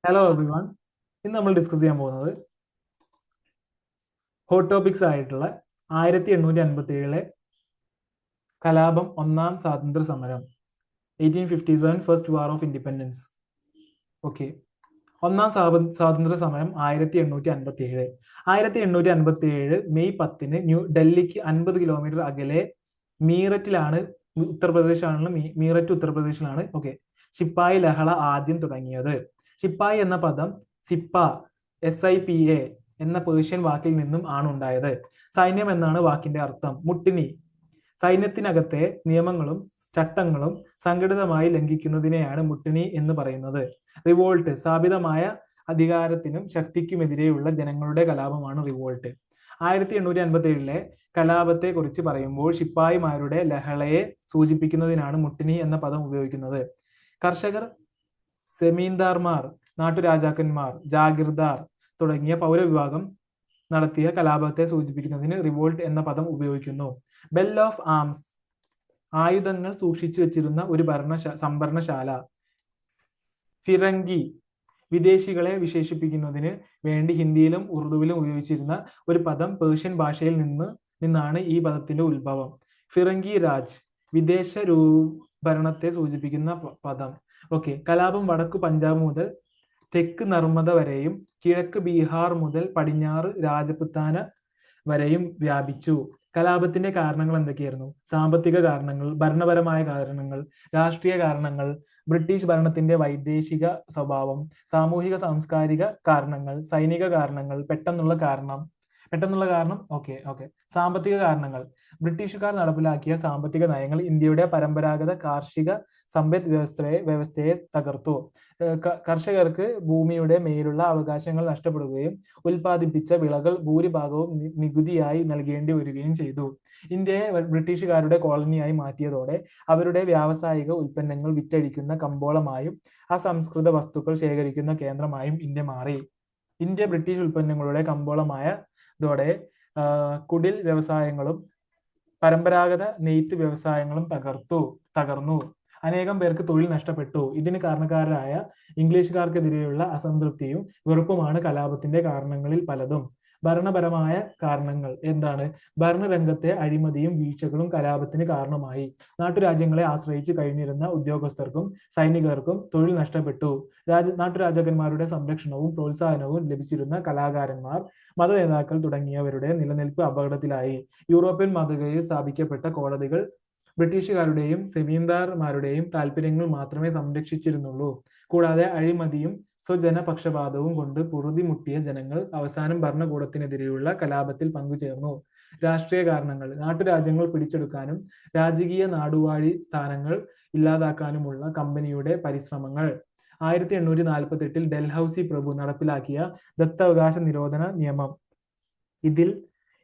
Hello everyone. ഇന്ന് നമ്മൾ discuss ചെയ്യാൻ പോകുന്നത് ഹോട്ട് ടോപ്പിക്സ് ആയിട്ടുള്ള 1857 കലാപം, ഒന്നാം സ്വാതന്ത്ര്യ സമരം, 1857 first war of independence. Okay, ഒന്നാം സ്വാതന്ത്ര്യ സമരം 1857 മെയ് 10 ഡൽഹിക്ക് 50 കിലോമീറ്റർ അകലെ മീററ്റിലാണ്, മീററ്റ് ഉത്തർപ്രദേശിലാണ്. ഓക്കെ, ശിപ്പായി ലഹള ആദ്യം തുടങ്ങിയത്. ശിപ്പായി എന്ന പദം സിപ്പ, SIPA എന്ന പേർഷ്യൻ വാക്കിൽ നിന്നും ആണ് ഉണ്ടായത്. സൈന്യം എന്നാണ് വാക്കിന്റെ അർത്ഥം. മുട്ടിനി, സൈന്യത്തിനകത്തെ നിയമങ്ങളും ചട്ടങ്ങളും സംഘടിതമായി ലംഘിക്കുന്നതിനെയാണ് മുട്ടിനി എന്ന് പറയുന്നത്. റിവോൾട്ട്, സ്ഥാപിതമായ അധികാരത്തിനും ശക്തിക്കുമെതിരെയുള്ള ജനങ്ങളുടെ കലാപമാണ് റിവോൾട്ട്. 1857 കലാപത്തെ കുറിച്ച് പറയുമ്പോൾ ശിപ്പായിമാരുടെ ലഹളയെ സൂചിപ്പിക്കുന്നതിനാണ് മുട്ടിനി എന്ന പദം ഉപയോഗിക്കുന്നത്. കർഷകർ, സെമീന്ദാർമാർ, നാട്ടുരാജാക്കന്മാർ, ജാഗിർദാർ തുടങ്ങിയ പൗരവിഭാഗം നടത്തിയ കലാപത്തെ സൂചിപ്പിക്കുന്നതിന് റിവോൾട്ട് എന്ന പദം ഉപയോഗിക്കുന്നു. ബെൽ ഓഫ് ആംസ്, ആയുധങ്ങൾ സൂക്ഷിച്ചു വെച്ചിരുന്ന ഒരു സംഭരണശാല. ഫിറംഗി, വിദേശികളെ വിശേഷിപ്പിക്കുന്നതിന് വേണ്ടി ഹിന്ദിയിലും ഉറുദുവിലും ഉപയോഗിച്ചിരുന്ന ഒരു പദം പേർഷ്യൻ ഭാഷയിൽ നിന്നാണ് ഈ പദത്തിന്റെ ഉത്ഭവം. ഫിറംഗി രാജ്, വിദേശ ഭരണത്തെ സൂചിപ്പിക്കുന്ന പദം. ഓക്കെ, കലാപം വടക്കു പഞ്ചാബ് മുതൽ തെക്ക് നർമ്മദ വരെയും കിഴക്ക് ബീഹാർ മുതൽ പടിഞ്ഞാറ് രാജപുത്താന വരെയും വ്യാപിച്ചു. കലാപത്തിന്റെ കാരണങ്ങൾ എന്തൊക്കെയായിരുന്നു? സാമ്പത്തിക കാരണങ്ങൾ, ഭരണപരമായ കാരണങ്ങൾ, രാഷ്ട്രീയ കാരണങ്ങൾ, ബ്രിട്ടീഷ് ഭരണത്തിന്റെ വൈദേശിക സ്വഭാവം, സാമൂഹിക സാംസ്കാരിക കാരണങ്ങൾ, സൈനിക കാരണങ്ങൾ, പെട്ടെന്നുള്ള കാരണം. ഓക്കെ. സാമ്പത്തിക കാരണങ്ങൾ, ബ്രിട്ടീഷുകാർ നടപ്പിലാക്കിയ സാമ്പത്തിക നയങ്ങൾ ഇന്ത്യയുടെ പരമ്പരാഗത കാർഷിക സമ്പദ് വ്യവസ്ഥയെ തകർത്തു. കർഷകർക്ക് ഭൂമിയുടെ മേലുള്ള അവകാശങ്ങൾ നഷ്ടപ്പെടുകയും ഉൽപ്പാദിപ്പിച്ച വിളകൾ ഭൂരിഭാഗവും നികുതിയായി നൽകേണ്ടി വരികയും ചെയ്തു. ഇന്ത്യയെ ബ്രിട്ടീഷുകാരുടെ കോളനിയായി മാറ്റിയതോടെ അവരുടെ വ്യാവസായിക ഉൽപ്പന്നങ്ങൾ വിറ്റഴിക്കുന്ന കമ്പോളമായും അസംസ്കൃത വസ്തുക്കൾ ശേഖരിക്കുന്ന കേന്ദ്രമായും ഇന്ത്യ മാറി. ഇന്ത്യ ബ്രിട്ടീഷ് ഉൽപ്പന്നങ്ങളുടെ കമ്പോളമായതോടെ കുടിൽ വ്യവസായങ്ങളും പരമ്പരാഗത നെയ്ത്ത് വ്യവസായങ്ങളും തകർന്നു. അനേകം പേർക്ക് തൊഴിൽ നഷ്ടപ്പെട്ടു. ഇതിന് കാരണക്കാരായ ഇംഗ്ലീഷുകാർക്കെതിരെയുള്ള അസംതൃപ്തിയും വെറുപ്പുമാണ് കലാപത്തിന്റെ കാരണങ്ങളിൽ പലതും. ഭരണപരമായ കാരണങ്ങൾ എന്താണ്? ഭരണരംഗത്തെ അഴിമതിയും വീഴ്ചകളും കലാപത്തിന് കാരണമായി. നാട്ടുരാജ്യങ്ങളെ ആശ്രയിച്ച് കഴിഞ്ഞിരുന്ന ഉദ്യോഗസ്ഥർക്കും സൈനികർക്കും തൊഴിൽ നഷ്ടപ്പെട്ടു. നാട്ടുരാജാക്കന്മാരുടെ സംരക്ഷണവും പ്രോത്സാഹനവും ലഭിച്ചിരുന്ന കലാകാരന്മാർ, മതനേതാക്കൾ തുടങ്ങിയവരുടെ നിലനിൽപ്പ് അപകടത്തിലായി. യൂറോപ്യൻ മാതൃകയിൽ സ്ഥാപിക്കപ്പെട്ട കോടതികൾ ബ്രിട്ടീഷുകാരുടെയും സെമീന്ദാർമാരുടെയും താല്പര്യങ്ങൾ മാത്രമേ സംരക്ഷിച്ചിരുന്നുള്ളൂ. കൂടാതെ അഴിമതിയും സ്വജനപക്ഷപാതവും കൊണ്ട് പൊറുതിമുട്ടിയ ജനങ്ങൾ അവസാനം ഭരണകൂടത്തിനെതിരെയുള്ള കലാപത്തിൽ പങ്കുചേർന്നു. രാഷ്ട്രീയ കാരണങ്ങൾ, നാട്ടുരാജ്യങ്ങൾ പിടിച്ചെടുക്കാനും രാജകീയ നാടുവാഴി സ്ഥാനങ്ങൾ ഇല്ലാതാക്കാനുമുള്ള കമ്പനിയുടെ പരിശ്രമങ്ങൾ. 1848 ഡൽഹൌസി പ്രഭു നടപ്പിലാക്കിയ ദത്തവകാശ നിരോധന നിയമം.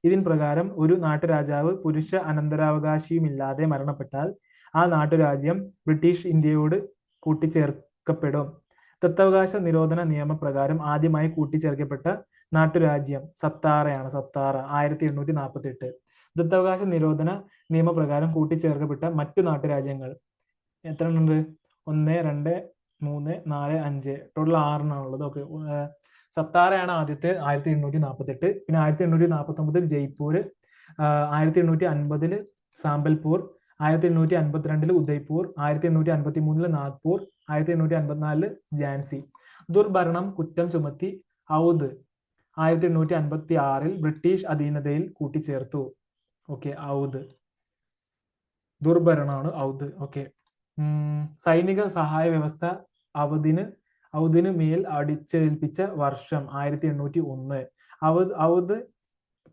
ഇതിൻ പ്രകാരം ഒരു നാട്ടുരാജാവ് പുരുഷ അനന്തരാവകാശിയുമില്ലാതെ മരണപ്പെട്ടാൽ ആ നാട്ടുരാജ്യം ബ്രിട്ടീഷ് ഇന്ത്യയോട് കൂട്ടിച്ചേർക്കപ്പെടും. ദത്തവകാശ നിരോധന നിയമപ്രകാരം ആദ്യമായി കൂട്ടിച്ചേർക്കപ്പെട്ട നാട്ടുരാജ്യം സത്താറയാണ്. 1848. ദത്തവകാശ നിരോധന നിയമപ്രകാരം കൂട്ടിച്ചേർക്കപ്പെട്ട മറ്റു നാട്ടുരാജ്യങ്ങൾ എത്ര ഉണ്ട്? 1, 2, 3, 4, 5, ടോട്ടൽ 6 ഓക്കെ, സത്താറയാണ് ആദ്യത്തെ 1848. പിന്നെ 1849 ജയ്പൂർ, 1850 സാമ്പൽപൂർ, 1852 ഉദയ്പൂർ, 1853 നാഗ്പൂർ, 1854 ഝാൻസി. ദുർഭരണം കുറ്റം ചുമത്തി ഔധ് 1856 ബ്രിട്ടീഷ് അധീനതയിൽ കൂട്ടിച്ചേർത്തു. ഓക്കെ, ഔധ് ദുർഭരണമാണ് ഔധ്. ഓക്കെ, സൈനിക സഹായ വ്യവസ്ഥ ഔധിന് മേൽ അടിച്ചേൽപ്പിച്ച വർഷം 1801. ഔധ്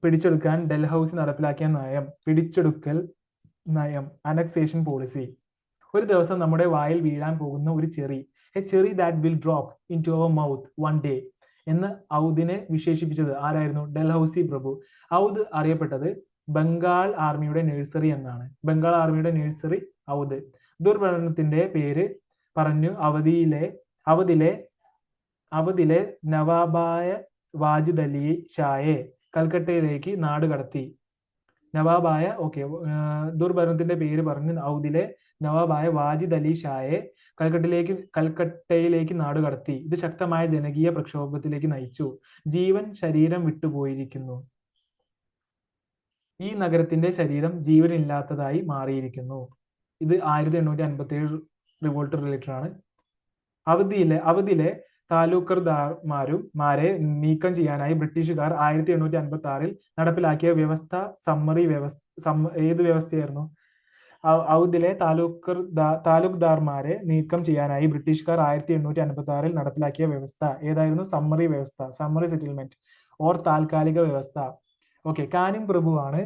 പിടിച്ചെടുക്കാൻ ഡൽഹൌസി നടപ്പിലാക്കിയ നയം പിടിച്ചെടുക്കൽ നയം, അനക്സേഷൻ പോളിസി. ഒരു ദിവസം നമ്മുടെ വായിൽ വീഴാൻ പോകുന്ന ഒരു cherry, a cherry that will drop into our mouth one day എന്ന് ഔധിനെ വിശേഷിപ്പിച്ചത് ആരായിരുന്നു? ഡൽഹൌസി പ്രഭു. ഔധ് അറിയപ്പെട്ടത് ബംഗാൾ ആർമിയുടെ നഴ്സറി എന്നാണ്. ബംഗാൾ ആർമിയുടെ നഴ്സറി ഔധ്. ദുർഭരണത്തിന്റെ പേര് പറഞ്ഞു അവധിലെ നവാബായ വാജിദ് അലി ഷായെ കൽക്കട്ടയിലേക്ക് നാടുകടത്തി. നവാബായ ദുർഭരണത്തിന്റെ പേര് പറഞ്ഞ് ഔദിലെ നവാബായ വാജിദ് അലി ഷായെ കൽക്കട്ടയിലേക്ക് നാടുകടത്തി. ഇത് ശക്തമായ ജനകീയ പ്രക്ഷോഭത്തിലേക്ക് നയിച്ചു. ജീവൻ ശരീരം വിട്ടുപോയിരിക്കുന്നു. ഈ നഗരത്തിന്റെ ശരീരം ജീവനില്ലാത്തതായി മാറിയിരിക്കുന്നു. ഇത് 1857 റിവോൾട്ട് റിലേറ്റഡ് ആണ്. അവധിയിലെ താലൂക്കർദാർമാരെ നീക്കം ചെയ്യാനായി ബ്രിട്ടീഷുകാർ 1856 നടപ്പിലാക്കിയ വ്യവസ്ഥ ഏത് വ്യവസ്ഥയായിരുന്നു? ഔദിലെ താലൂക്ക്ദാർമാരെ നീക്കം ചെയ്യാനായി ബ്രിട്ടീഷുകാർ 1856 നടപ്പിലാക്കിയ വ്യവസ്ഥ ഏതായിരുന്നു? സമ്മറി വ്യവസ്ഥ, സമ്മറി സെറ്റിൽമെന്റ് ഓർ താൽക്കാലിക വ്യവസ്ഥ. ഓക്കെ, കാനിങ് പ്രഭുവാണ്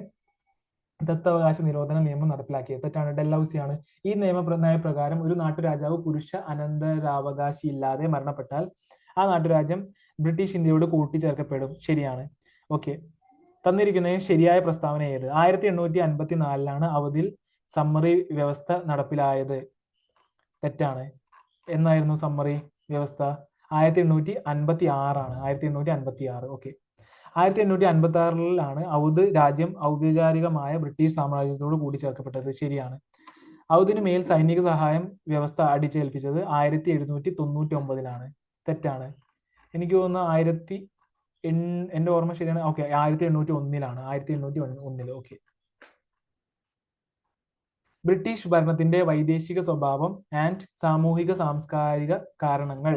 ദത്തവകാശ നിരോധന നിയമം നടപ്പിലാക്കിയത്. തെറ്റാണ്, ഡെൽഹൌസിയാണ്. ഈ നയപ്രകാരം ഒരു നാട്ടുരാജാവ് പുരുഷ അനന്തരാവകാശി ഇല്ലാതെ മരണപ്പെട്ടാൽ ആ നാട്ടുരാജ്യം ബ്രിട്ടീഷ് ഇന്ത്യയോട് കൂട്ടിച്ചേർക്കപ്പെടും. ശരിയാണ്. ഓക്കെ, തന്നിരിക്കുന്ന ശരിയായ പ്രസ്താവന ഏത്? 1854 അവധിൽ സമ്മറി വ്യവസ്ഥ നടപ്പിലായത്. തെറ്റാണ്. എന്നായിരുന്നു സമ്മറി വ്യവസ്ഥ? 1856 ആണ്. 1856. ഓക്കെ, 1856 ഔദ് രാജ്യം ഔപചാരികമായ ബ്രിട്ടീഷ് സാമ്രാജ്യത്തോട് കൂടിച്ചേർക്കപ്പെട്ടത്. ശരിയാണ്. ഔദിന് മേൽ സൈനിക സഹായം വ്യവസ്ഥ അടിച്ചേൽപ്പിച്ചത് 1799 തെറ്റാണ്. എനിക്ക് തോന്നുന്നു എന്റെ ഓർമ്മ ശരിയാണ്. ഓക്കെ, 1801 1801. ഓക്കെ, ബ്രിട്ടീഷ് ഭരണത്തിന്റെ വൈദേശിക സ്വഭാവം ആൻഡ് സാമൂഹിക സാംസ്കാരിക കാരണങ്ങൾ.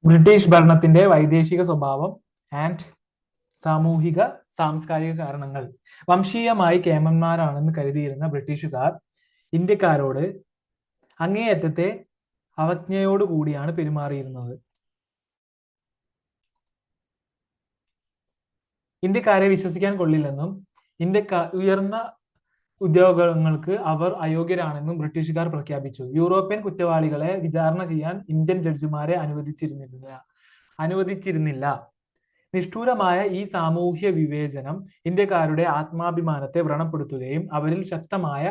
ബ്രിട്ടീഷ് ഭരണത്തിന്റെ വൈദേശിക സ്വഭാവം ആൻഡ് സാമൂഹിക സാംസ്കാരിക കാരണങ്ങൾ. വംശീയമായി കേമന്മാരാണെന്ന് കരുതിയിരുന്ന ബ്രിട്ടീഷുകാർ ഇന്ത്യക്കാരോട് അങ്ങേയറ്റത്തെ അവജ്ഞയോടുകൂടിയാണ് പെരുമാറിയിരുന്നത്. ഇന്ത്യക്കാരെ വിശ്വസിക്കാൻ കൊള്ളില്ലെന്നും ഉയർന്ന ഉദ്യോഗങ്ങൾക്ക് അവർ അയോഗ്യരാണെന്നും ബ്രിട്ടീഷുകാർ പ്രഖ്യാപിച്ചു. യൂറോപ്യൻ കുറ്റവാളികളെ വിചാരണ ചെയ്യാൻ ഇന്ത്യൻ ജഡ്ജിമാരെ അനുവദിച്ചിരുന്നില്ല. നിഷ്ഠൂരമായ ഈ സാമൂഹ്യ വിവേചനം ഇന്ത്യക്കാരുടെ ആത്മാഭിമാനത്തെ വ്രണപ്പെടുത്തുകയും അവരിൽ ശക്തമായ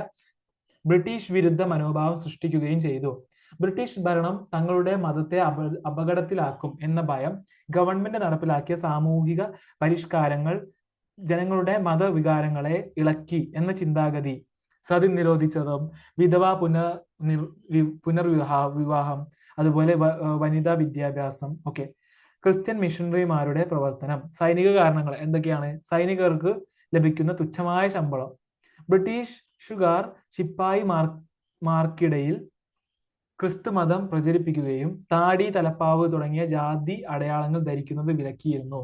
ബ്രിട്ടീഷ് വിരുദ്ധ മനോഭാവം സൃഷ്ടിക്കുകയും ചെയ്തു. ബ്രിട്ടീഷ് ഭരണം തങ്ങളുടെ മതത്തെ അപകടത്തിലാക്കും എന്ന ഭയം ഗവൺമെന്റ് നടപ്പിലാക്കിയ സാമൂഹിക പരിഷ്കാരങ്ങൾ ജനങ്ങളുടെ മതവികാരങ്ങളെ ഇളക്കി എന്ന ചിന്താഗതി. സതി നിരോധിച്ചതും വിധവാ പുനർവിവാഹം, അതുപോലെ വനിതാ വിദ്യാഭ്യാസം. ഓക്കെ, ക്രിസ്ത്യൻ മിഷണറിമാരുടെ പ്രവർത്തനം. സൈനിക കാരണങ്ങൾ എന്തൊക്കെയാണ്? സൈനികർക്ക് ലഭിക്കുന്ന തുച്ഛമായ ശമ്പളം. ബ്രിട്ടീഷുകാർ ശിപ്പായി മാർക്കിടയിൽ ക്രിസ്തു മതം പ്രചരിപ്പിക്കുകയും താടി, തലപ്പാവ് തുടങ്ങിയ ജാതി അടയാളങ്ങൾ ധരിക്കുന്നത് വിലക്കിയിരുന്നു.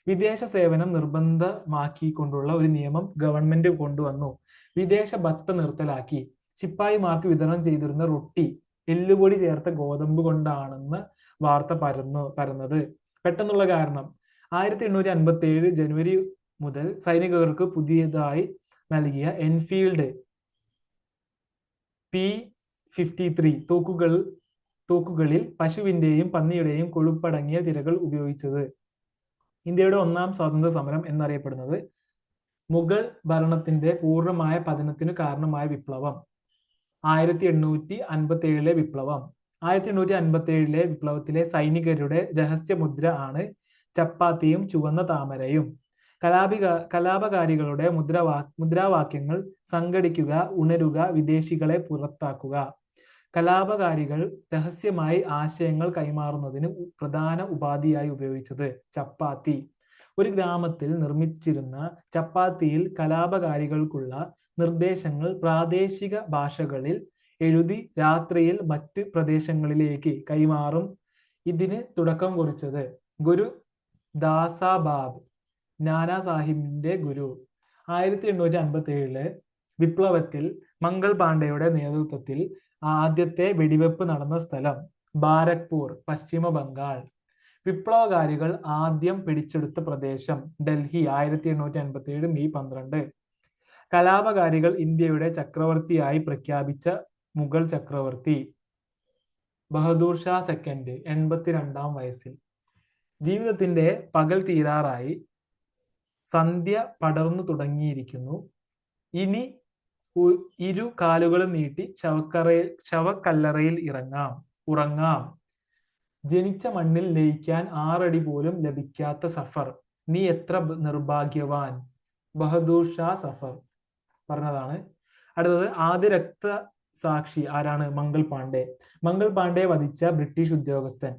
വിദേശ സേവനം നിർബന്ധമാക്കിക്കൊണ്ടുള്ള ഒരു നിയമം ഗവൺമെന്റ് കൊണ്ടുവന്നു. വിദേശ ഭത്ത നിർത്തലാക്കി. ശിപ്പായിമാർക്ക് വിതരണം ചെയ്തിരുന്ന റൊട്ടി എല്ലുപൊടി ചേർത്ത ഗോതമ്പ് കൊണ്ടാണെന്ന് വാർത്ത പരന്നത്. പെട്ടെന്നുള്ള കാരണം 1857 ജനുവരി മുതൽ സൈനികർക്ക് പുതിയതായി നൽകിയ എൻഫീൽഡ് P53 തോക്കുകളിൽ പശുവിന്റെയും പന്നിയുടെയും കൊഴുപ്പടങ്ങിയ തിരകൾ ഉപയോഗിച്ചത്. ഇന്ത്യയുടെ ഒന്നാം സ്വാതന്ത്ര്യ സമരം എന്നറിയപ്പെടുന്നത് മുഗൾ ഭരണത്തിന്റെ പൂർണ്ണമായ പതനത്തിന് കാരണമായ വിപ്ലവം. 1857 വിപ്ലവം. 1857 വിപ്ലവത്തിലെ സൈനികരുടെ രഹസ്യമുദ്ര ആണ് ചപ്പാത്തിയും ചുവന്ന താമരയും. കലാപകാരികളുടെ മുദ്രാവാക്യങ്ങൾ സംഘടിക്കുക, ഉണരുക, വിദേശികളെ പുറത്താക്കുക. കലാപകാരികൾ രഹസ്യമായി ആശയങ്ങൾ കൈമാറുന്നതിന് പ്രധാന ഉപാധിയായി ഉപയോഗിച്ചത് ചപ്പാത്തി. ഒരു ഗ്രാമത്തിൽ നിർമ്മിച്ചിരുന്ന ചപ്പാത്തിയിൽ കലാപകാരികൾക്കുള്ള നിർദ്ദേശങ്ങൾ പ്രാദേശിക ഭാഷകളിൽ എഴുതി രാത്രിയിൽ മറ്റ് പ്രദേശങ്ങളിലേക്ക് കൈമാറും. ഇതിന് തുടക്കം കുറിച്ചത് ഗുരു ദാസാബാബ്, നാനാ സാഹിബിന്റെ ഗുരു. 1857 വിപ്ലവത്തിൽ മംഗൾ പാണ്ഡെയുടെ നേതൃത്വത്തിൽ ആദ്യത്തെ വെടിവെപ്പ് നടന്ന സ്ഥലം ബാരക്പൂർ, പശ്ചിമ ബംഗാൾ. വിപ്ലവകാരികൾ ആദ്യം പിടിച്ചെടുത്ത പ്രദേശം ഡൽഹി, 1857 മെയ് 12. കലാപകാരികൾ ഇന്ത്യയുടെ ചക്രവർത്തിയായി പ്രഖ്യാപിച്ച മുഗൾ ചക്രവർത്തി ബഹദൂർ ഷാ സെക്കൻഡ്, 82 വയസ്സിൽ. ജീവിതത്തിന്റെ പകൽ തീരാറായി, സന്ധ്യ പടർന്നു തുടങ്ങിയിരിക്കുന്നു. ഇനി ഇരു കാലുകളും നീട്ടി ശവക്കല്ലറയിൽ ഉറങ്ങാം. ജനിച്ച മണ്ണിൽ ലയിക്കാൻ 6 അടി പോലും ലഭിക്കാത്ത സഫർ, നീ എത്ര നിർഭാഗ്യവാൻ. ബഹദൂർ ഷാ സഫർ പറഞ്ഞതാണ്. അടുത്തത് ആദ്യ രക്തസാക്ഷി ആരാണ്? മംഗൾ പാണ്ഡെ. മംഗൾ പാണ്ഡെ വധിച്ച ബ്രിട്ടീഷ് ഉദ്യോഗസ്ഥൻ?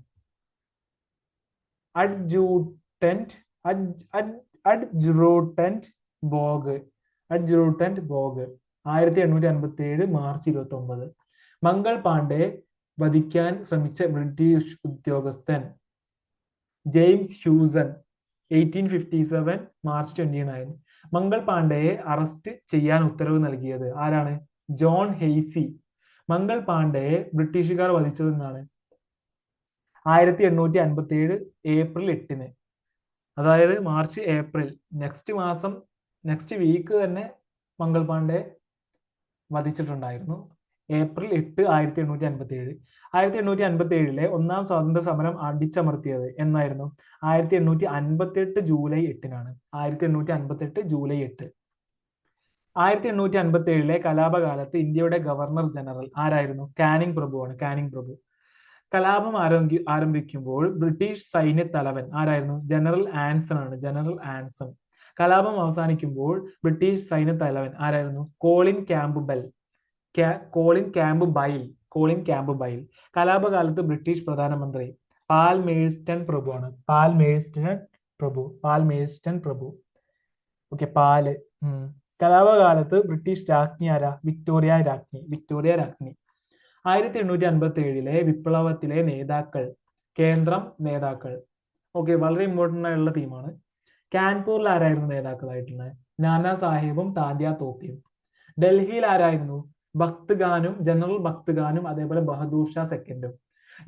Adjutant adjutant Baugh. Adjutant Baugh. 1857 March 29. Mangal Pande വധിക്കാൻ ശ്രമിച്ച ബ്രിട്ടീഷ് ഉദ്യോഗസ്ഥൻ? James Hewson. 1857 മാർച്ച് 29. മംഗൾ പാണ്ഡെയെ അറസ്റ്റ് ചെയ്യാൻ ഉത്തരവ് നൽകിയത് ആരാണ്? ജോൺ ഹെയ്സി. മംഗൾ പാണ്ഡെയെ ബ്രിട്ടീഷുകാർ വധിച്ചത് എന്നാണ്? 1857 ഏപ്രിൽ 8. അതായത് മാർച്ച് ഏപ്രിൽ നെക്സ്റ്റ് മാസം നെക്സ്റ്റ് വീക്ക് തന്നെ മംഗൾ പാണ്ഡെ വധിച്ചിട്ടുണ്ടായിരുന്നു. ഏപ്രിൽ 8, 1857. 1857 ഒന്നാം സ്വാതന്ത്ര്യ സമരം അടിച്ചമർത്തിയത് എന്നായിരുന്നു? 1858 ജൂലൈ 8. 1858 ജൂലൈ 8. 1857 കലാപകാലത്ത് ഇന്ത്യയുടെ ഗവർണർ ജനറൽ ആരായിരുന്നു? കാനിങ് പ്രഭുവാണ്. കാനിങ് പ്രഭു. കലാപം ആരംഭിക്കുമ്പോൾ ബ്രിട്ടീഷ് സൈന്യ തലവൻ ആരായിരുന്നു? ജനറൽ ആൻസൺ ആണ്. General Anson. കലാപം അവസാനിക്കുമ്പോൾ ബ്രിട്ടീഷ് സൈന്യ തലവൻ ആരായിരുന്നു? Colin Campbell. Colin Campbell. Colin Campbell. കലാപകാലത്ത് ബ്രിട്ടീഷ് പ്രധാനമന്ത്രി? പാൽമേഴ്സ്റ്റൺ പ്രഭുവാണ്. പാൽമേഴ്സ്റ്റൺ പ്രഭു. പാൽമേഴ്സ്റ്റൺ പ്രഭു. ഓക്കെ, പാല്. കലാപകാലത്ത് ബ്രിട്ടീഷ് രാജ്ഞി ആരാ? വിക്ടോറിയ രാജ്ഞി. വിക്ടോറിയ രാജ്ഞി. 1857 വിപ്ലവത്തിലെ നേതാക്കൾ. കേന്ദ്രം നേതാക്കൾ. ഓക്കെ, വളരെ ഇമ്പോർട്ടന്റ് ആയിട്ടുള്ള തീമാണ്. കാൻപൂരിൽ ആരായിരുന്നു നേതാക്കളായിട്ടുള്ളത്? നാനാ സാഹിബും താന്ത്യ തോപ്പിയും. ഡൽഹിയിൽ ആരായിരുന്നു? ഭക്ത് ഖാനും, ജനറൽ ഭക്ത് ഖാനും അതേപോലെ ബഹദൂർ ഷാ സെക്കൻഡും.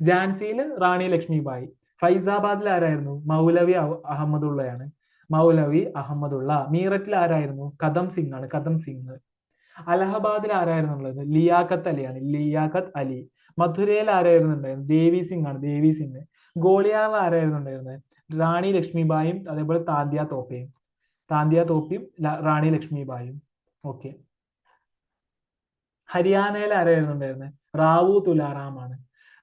ഝാൻസിയിൽ റാണി ലക്ഷ്മിബായി. ഫൈസാബാദിൽ ആരായിരുന്നു? മൗലവി അഹമ്മദുള്ളയാണ്. മൗലവി അഹമ്മദുള്ള. മീററ്റിൽ ആരായിരുന്നു? കദം സിംഗ് ആണ്. കദം സിംഗ്. അലഹബാദിൽ ആരായിരുന്നു ഉള്ളത്? ലിയാഖത്ത് അലിയാണ്. ലിയാഖത്ത് അലി. മധുരയിൽ ആരായിരുന്നു ഉണ്ടായിരുന്നത്? ദേവി സിംഗ് ആണ്. ദേവി സിംഗ്. ഗോളിയാറിൽ ആരായിരുന്നു ഉണ്ടായിരുന്നത്? റാണി ലക്ഷ്മിബായും അതേപോലെ താന്ത്യ തോപ്പയും. താന്ത്യ തോപ്പിയും റാണി ലക്ഷ്മിബായും. ഓക്കെ. ഹരിയാനയിൽ ആരായിരുന്നു ഉണ്ടായിരുന്നത്? റാവു തുലാറാം ആണ്.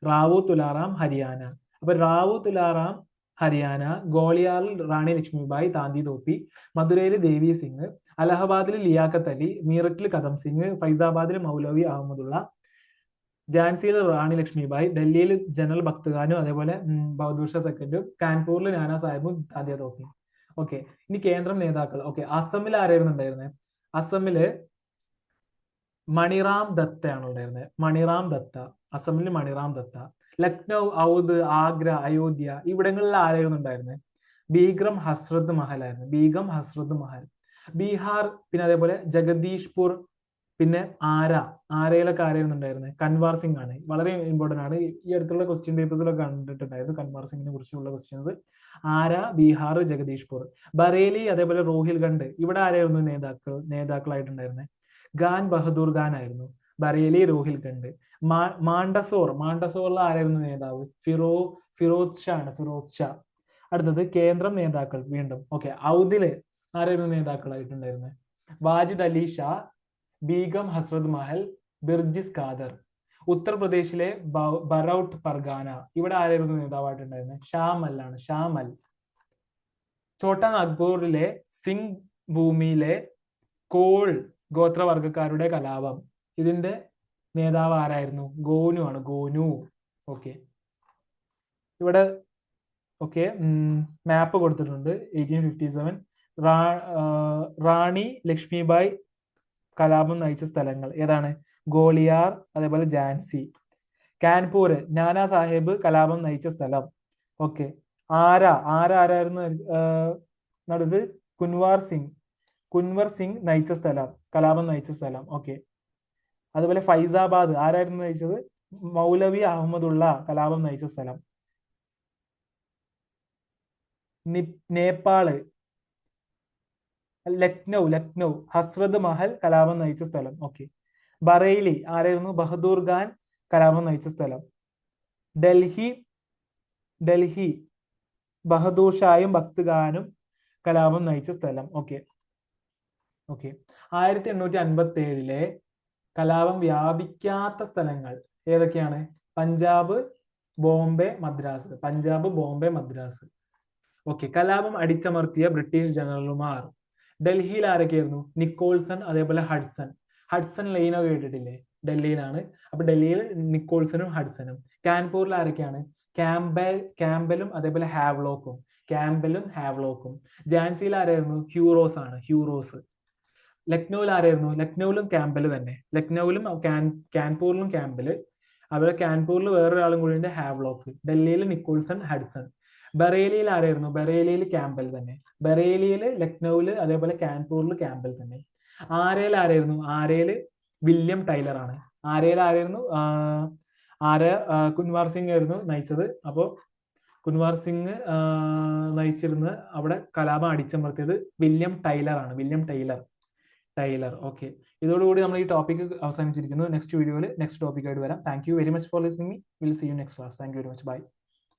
റാവു തുലാറാം ഹരിയാന. അപ്പൊ റാവു തുലാറാം ഹരിയാന, ഗോളിയാറിൽ റാണി ലക്ഷ്മിബായി താന്തി തോപ്പി, മധുരയിൽ ദേവി സിംഗ്, അലഹബാദിൽ ലിയാഖത്ത് അലി, മീററ്റിൽ കദം സിംഗ്, ഫൈസാബാദിൽ മൗലവി അഹമ്മദുള്ള, ഝാൻസിയിൽ റാണി ലക്ഷ്മിബായി, ഡൽഹിയിൽ ജനറൽ ഭക്ത് ഖാനും അതേപോലെ ബഹദൂർ ഷാ സെക്കൻഡും, കാൻപൂരിൽ നാനാ സാഹിബും താന്ത്യ തോപ്പിയും. ഓക്കെ, ഇനി കേന്ദ്രം നേതാക്കൾ. ഓക്കെ, അസമിൽ ആരായിരുന്നു ഉണ്ടായിരുന്നത്? അസമില് മണിറാം ദത്തയാണ് ഉണ്ടായിരുന്നത്. മണിറാം ദത്ത. അസമിൽ മണിറാം ദത്ത. ലക്നൗ, ഔദ്, ആഗ്ര, അയോധ്യ ഇവിടങ്ങളിൽ ആരായിരുന്നു ഉണ്ടായിരുന്നത്? ബീഗം ഹസ്രത് മഹൽ ആയിരുന്നു. ബീഗം ഹസ്രത് മഹൽ. ബീഹാർ പിന്നെ അതേപോലെ ജഗദീഷ്പൂർ പിന്നെ ആരയിലൊക്കെ ആരായിരുന്നു ഉണ്ടായിരുന്നത്? കൻവാർ സിംഗ് ആണ്. വളരെ ഇമ്പോർട്ടന്റ് ആണ്. ഈ അടുത്തുള്ള ക്വസ്റ്റ്യൻ പേപ്പേഴ്സിലൊക്കെ കണ്ടിട്ടുണ്ടായിരുന്നു കൻവാർ സിംഗിനെ കുറിച്ചുള്ള ക്വസ്റ്റ്യൻസ്. ബീഹാർ, ജഗദീഷ്പൂർ. ബറേലി അതേപോലെ റോഹിൽഖണ്ഡ് ഇവിടെ ആരായിരുന്നു നേതാക്കളായിട്ടുണ്ടായിരുന്നത്? ഖാൻ ബഹദൂർ ഖാൻ ആയിരുന്നു. ബറേലി, രോഹിൽഖണ്ഡ്. മാണ്ടസോറിൽ ആരായിരുന്നു നേതാവ്? ഫിറോസ് ഷാ ആണ്. ഫിറോസ് ഷാ. അടുത്തത് കേന്ദ്രം നേതാക്കൾ വീണ്ടും. ഓക്കെ, ഔദില് ആരായിരുന്നു നേതാക്കളായിട്ടുണ്ടായിരുന്നത്? വാജിദ് അലി ഷാ, ബീഗം ഹസ്രത് മഹൽ, ബിർജിസ് ഖാദർ. ഉത്തർപ്രദേശിലെ ബറൌട്ട് പർഗാന ഇവിടെ ആരായിരുന്നു നേതാവായിട്ടുണ്ടായിരുന്നത്? ഷാമൽ ആണ്. ഷാമൽ. ഛോട്ടാ നാഗ്പൂരിലെ സിംഗ് ഭൂമിയിലെ കോൾ ഗോത്രവർഗക്കാരുടെ കലാപം. ഇതിന്റെ നേതാവ് ആരായിരുന്നു? ഗോനു ആണ്. ഗോനു. ഓക്കെ, ഇവിടെ ഓക്കെ മാപ്പ് കൊടുത്തിട്ടുണ്ട്. 1857 റാണി ലക്ഷ്മിബായി കലാപം നയിച്ച സ്ഥലങ്ങൾ ഏതാണ്? ഗോളിയാർ അതേപോലെ ഝാൻസി. കാൻപൂർ നാനാ സാഹിബ് കലാപം നയിച്ച സ്ഥലം. ഓക്കെ, ആരായിരുന്നു നടുത്? കുൻവർ സിംഗ് നയിച്ച സ്ഥലം, കലാപം നയിച്ച സ്ഥലം. ഓക്കെ, അതുപോലെ ഫൈസാബാദ് ആരായിരുന്നു നയിച്ചത്? മൗലവി അഹമ്മദുള്ള കലാപം നയിച്ച സ്ഥലം. നേപ്പാള് ലക്നൗ ഹസ്രത് മഹൽ കലാപം നയിച്ച സ്ഥലം. ഓക്കെ, ബറേലി ആരായിരുന്നു? ബഹദൂർ ഖാൻ കലാപം നയിച്ച സ്ഥലം. ഡൽഹി ബഹദൂർ ഷായും ഭക്ത് ഖാനും കലാപം നയിച്ച സ്ഥലം. ഓക്കെ. 1857 കലാപം വ്യാപിക്കാത്ത സ്ഥലങ്ങൾ ഏതൊക്കെയാണ്? പഞ്ചാബ്, ബോംബെ, മദ്രാസ്. പഞ്ചാബ്, ബോംബെ, മദ്രാസ്. ഓക്കെ. കലാപം അടിച്ചമർത്തിയ ബ്രിട്ടീഷ് ജനറൽമാർ. ഡൽഹിയിൽ ആരൊക്കെയായിരുന്നു? നിക്കോൾസൺ, അതേപോലെ ഹഡ്സൺ. ഹഡ്സൺ ലൈനൊക്കെ കേട്ടിട്ടില്ലേ? ഡൽഹിയിലാണ്. അപ്പൊ ഡൽഹിയിൽ നിക്കോൾസണും ഹഡ്സണും. കാൻപൂരിൽ ആരൊക്കെയാണ്? ക്യാമ്പലും അതേപോലെ ഹാവ്ലോക്കും. ക്യാമ്പലും ഹാവ്ലോക്കും. ഝാൻസിയിൽ ആരായിരുന്നു? ഹ്യൂറോസ് ആണ്. ഹ്യൂറോസ്. ലക്നൌവിൽ ആരായിരുന്നു? ലക്നൌവിലും ക്യാമ്പൽ തന്നെ. ലക്നൌവിലും കാൻപൂരിലും ക്യാമ്പല്. അതുപോലെ കാൻപൂരിൽ വേറൊരാളും കൂടി ഉണ്ട്, ഹാവ്ലോക്ക്. ഡൽഹിയിൽ നിക്കോൾസൺ, ഹഡ്സൺ. ബറേലിയിൽ ആരായിരുന്നു? ബറേലിയിൽ ക്യാമ്പൽ തന്നെ. ബറേലിയിൽ, ലക്നൌവിൽ, അതേപോലെ കാൻപൂരിൽ ക്യാമ്പൽ തന്നെ. ആരയിൽ ആരായിരുന്നു? ആരയിൽ വില്യം ടൈലർ ആണ്. ആരയിൽ ആരായിരുന്നു? കുൻവാർ സിംഗ് ആയിരുന്നു നയിച്ചത്. അപ്പോൾ കുൻവാർ സിംഗ് നയിച്ചിരുന്ന അവിടെ കലാപം അടിച്ചമർത്തിയത് വില്യം ടൈലർ ആണ്. William Tyler. ഓക്കെ. ഇതോടുകൂടി നമ്മൾ ഈ ടോപ്പിക് അവസാനിച്ചിരിക്കുന്നു. നെക്സ്റ്റ് വീഡിയോയിൽ നെക്സ്റ്റ് ടോപ്പിക്കായിട്ട് വരാം. Thank you very much for listening me. Will see you next class. Thank you very much. By.